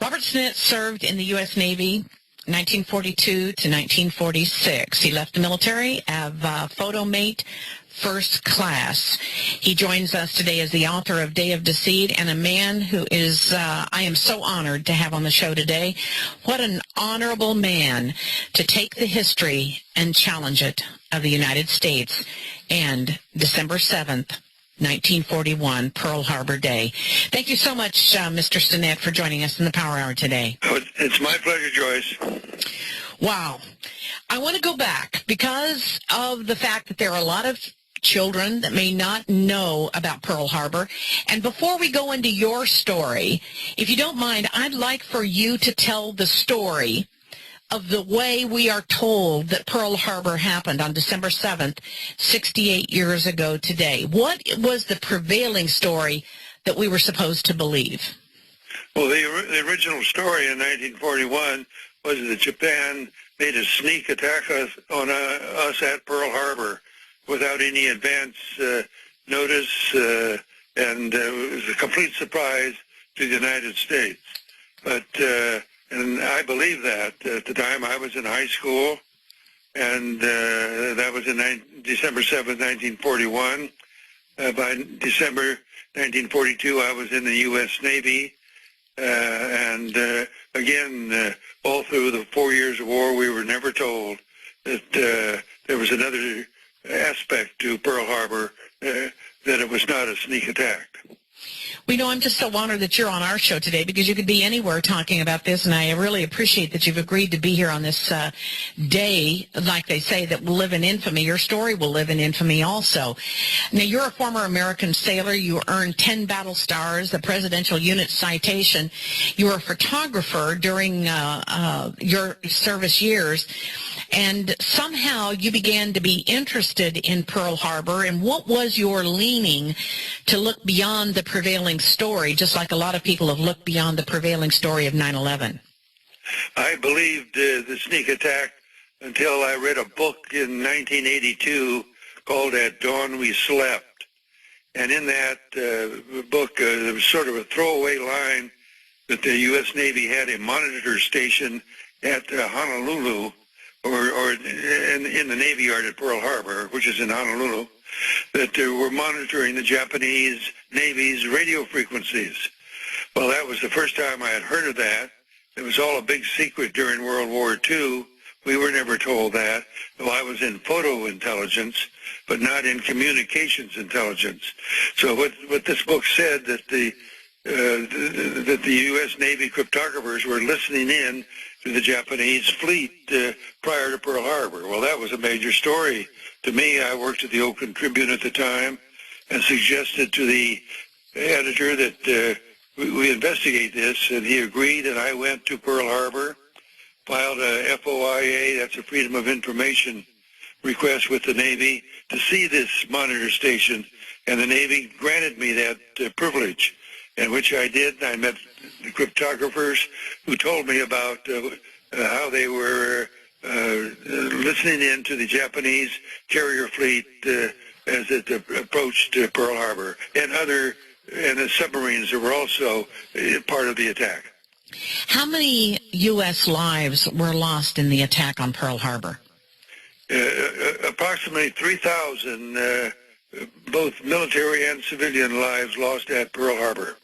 Robert Stinnett served in the U.S. Navy 1942 to 1946. He left the military as photo mate first class. He joins us today as the author of Day of Deceit and a man who is, I am so honored to have on the show today. What an honorable man to take the history and challenge it of the United States and December 7th, 1941, Pearl Harbor Day. Thank you so much, Mr. Stinnett, for joining us in the Power Hour today. Oh, it's my pleasure, Joyce. Wow. I want to go back because of the fact that there are a lot of children that may not know about Pearl Harbor. And before we go into your story, if you don't mind, I'd like for you to tell the story of the way we are told that Pearl Harbor happened on December 7th, 68 years ago today. What was the prevailing story that we were supposed to believe? Well, the original story in 1941 was that Japan made a sneak attack on us at Pearl Harbor without any advance notice, and it was a complete surprise to the United States. But and I believe that. At the time, I was in high school, and that was in December 7th, 1941. By December 1942, I was in the U.S. Navy, and again, all through the 4 years of war, we were never told that there was another aspect to Pearl Harbor, that it was not a sneak attack. We know I'm just so honored that you're on our show today because you could be anywhere talking about this, and I really appreciate that you've agreed to be here on this day, like they say, that will live in infamy. Your story will live in infamy also. Now, you're a former American sailor. You earned 10 battle stars, the Presidential Unit Citation. You were a photographer during your service years, and somehow you began to be interested in Pearl Harbor. And what was your leaning to look beyond the prevailing story, just like a lot of people have looked beyond the prevailing story of 9/11? I believed the sneak attack until I read a book in 1982 called At Dawn We Slept. And in that book, there was sort of a throwaway line that the U.S. Navy had a monitor station at Honolulu, or in the Navy Yard at Pearl Harbor, which is in Honolulu, that they were monitoring the Japanese Navy's radio frequencies. Well, that was the first time I had heard of that. It was all a big secret during World War II. We were never told that. Well, I was in photo intelligence, but not in communications intelligence. So what this book said, that the U.S. Navy cryptographers were listening in to the Japanese fleet prior to Pearl Harbor. Well, that was a major story to me. I worked at the Oakland Tribune at the time and suggested to the editor that we investigate this, and he agreed, and I went to Pearl Harbor, filed a FOIA, that's a Freedom of Information request with the Navy, to see this monitor station, and the Navy granted me that privilege, and which I did. I met the cryptographers who told me about how they were listening in to the Japanese carrier fleet as it approached Pearl Harbor, and the submarines that were also part of the attack. How many U.S. lives were lost in the attack on Pearl Harbor? Approximately 3,000, both military and civilian lives lost at Pearl Harbor.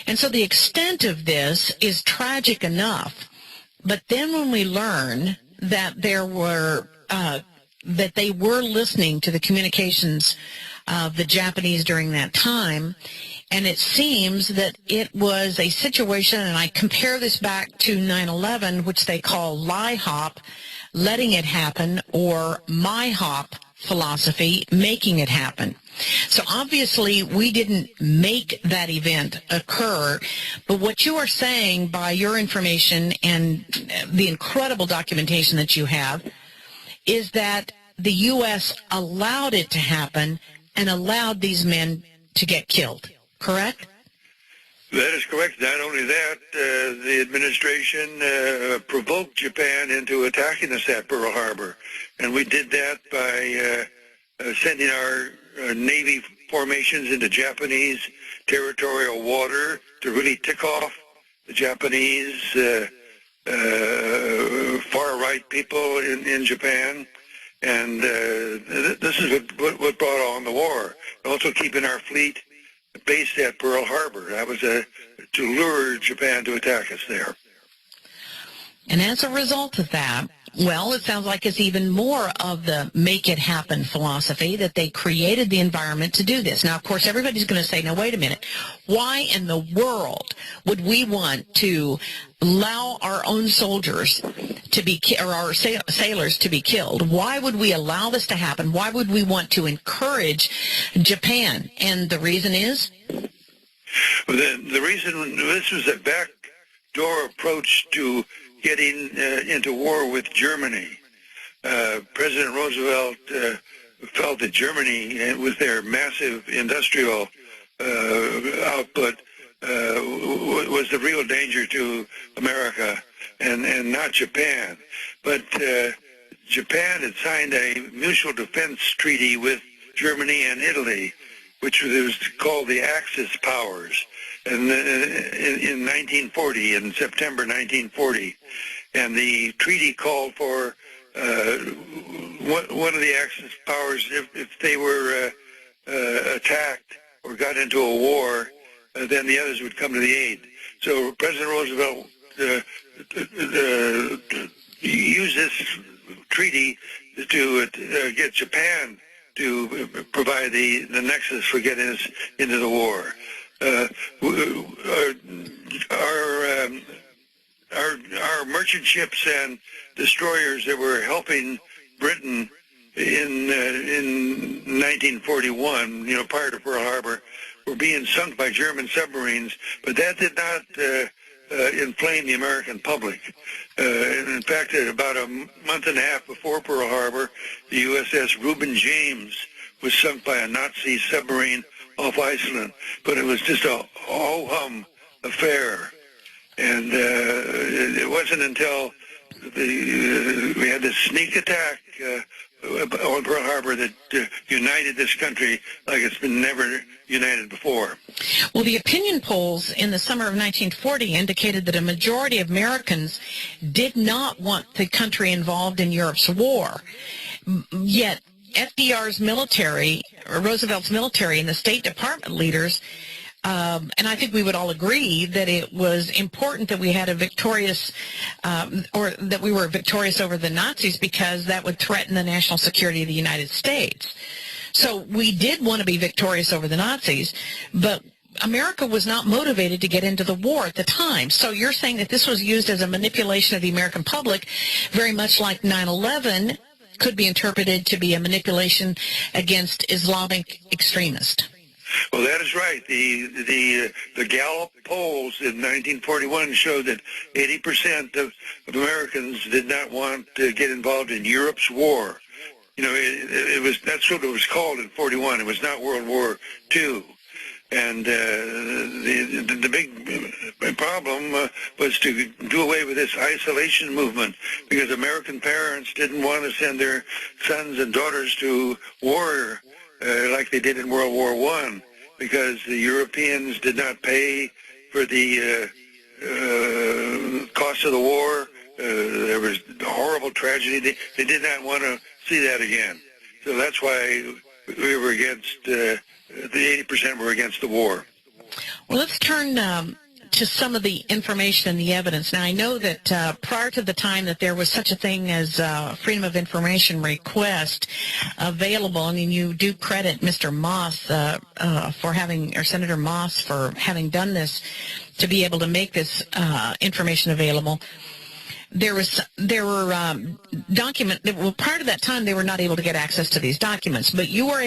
And so the extent of this is tragic enough. But then when we learn that there were that they were listening to the communications of the Japanese during that time, and it seems that it was a situation, and I compare this back to 9/11, which they call lie hop, letting it happen, or my hop philosophy, making it happen. So obviously we didn't make that event occur, but what you are saying by your information and the incredible documentation that you have is that the U.S. allowed it to happen and allowed these men to get killed, correct? That is correct. Not only that, the administration provoked Japan into attacking us at Pearl Harbor, and we did that by sending our Navy formations into Japanese territorial water to really tick off the Japanese, far-right people in Japan. And this is what brought on the war. Also keeping our fleet based at Pearl Harbor. That was to lure Japan to attack us there. And as a result of that, well, it sounds like it's even more of the make it happen philosophy, that they created the environment to do this. Now, of course, everybody's going to say, now, wait a minute. Why in the world would we want to allow our own soldiers to be, or our sailors to be killed? Why would we allow this to happen? Why would we want to encourage Japan? And the reason is? Well, the reason, this was a backdoor approach to getting into war with Germany. President Roosevelt felt that Germany, with their massive industrial output, was the real danger to America, and not Japan. But Japan had signed a mutual defense treaty with Germany and Italy, which was called the Axis powers, and in 1940, in September 1940. And the treaty called for one of the Axis powers, if they were attacked or got into a war, then the others would come to the aid. So President Roosevelt used this treaty to get Japan to provide the nexus for getting us into the war. Our merchant ships and destroyers that were helping Britain in 1941, prior to Pearl Harbor, were being sunk by German submarines, but that did not inflame the American public. In fact, about a month and a half before Pearl Harbor, the USS Reuben James was sunk by a Nazi submarine off Iceland, but it was just a ho-hum affair. And it wasn't until we had this sneak attack on Pearl Harbor that united this country like it's been never united before. Well, the opinion polls in the summer of 1940 indicated that a majority of Americans did not want the country involved in Europe's war. Yet FDR's military, or Roosevelt's military, and the State Department leaders, and I think we would all agree that it was important that we had a victorious, or that we were victorious over the Nazis, because that would threaten the national security of the United States. So we did want to be victorious over the Nazis, but America was not motivated to get into the war at the time. So you're saying that this was used as a manipulation of the American public, very much like 9/11 could be interpreted to be a manipulation against Islamic extremists. Well, that is right. The Gallup polls in 1941 showed that 80% of Americans did not want to get involved in Europe's war. That's what it was called in 41. It was not World War II. And the big problem was to do away with this isolation movement, because American parents didn't want to send their sons and daughters to war like they did in World War I, because the Europeans did not pay for the cost of the war. There was a horrible tragedy. They did not want to see that again. So that's why we were against, the 80% were against the war. Well, let's turn to some of the information and the evidence. Now, I know that prior to the time that there was such a thing as Freedom of Information request available, I mean, you do credit Mr. Moss for having, or Senator Moss for having done this to be able to make this information available. There were documents, well, prior to that time, they were not able to get access to these documents, but you were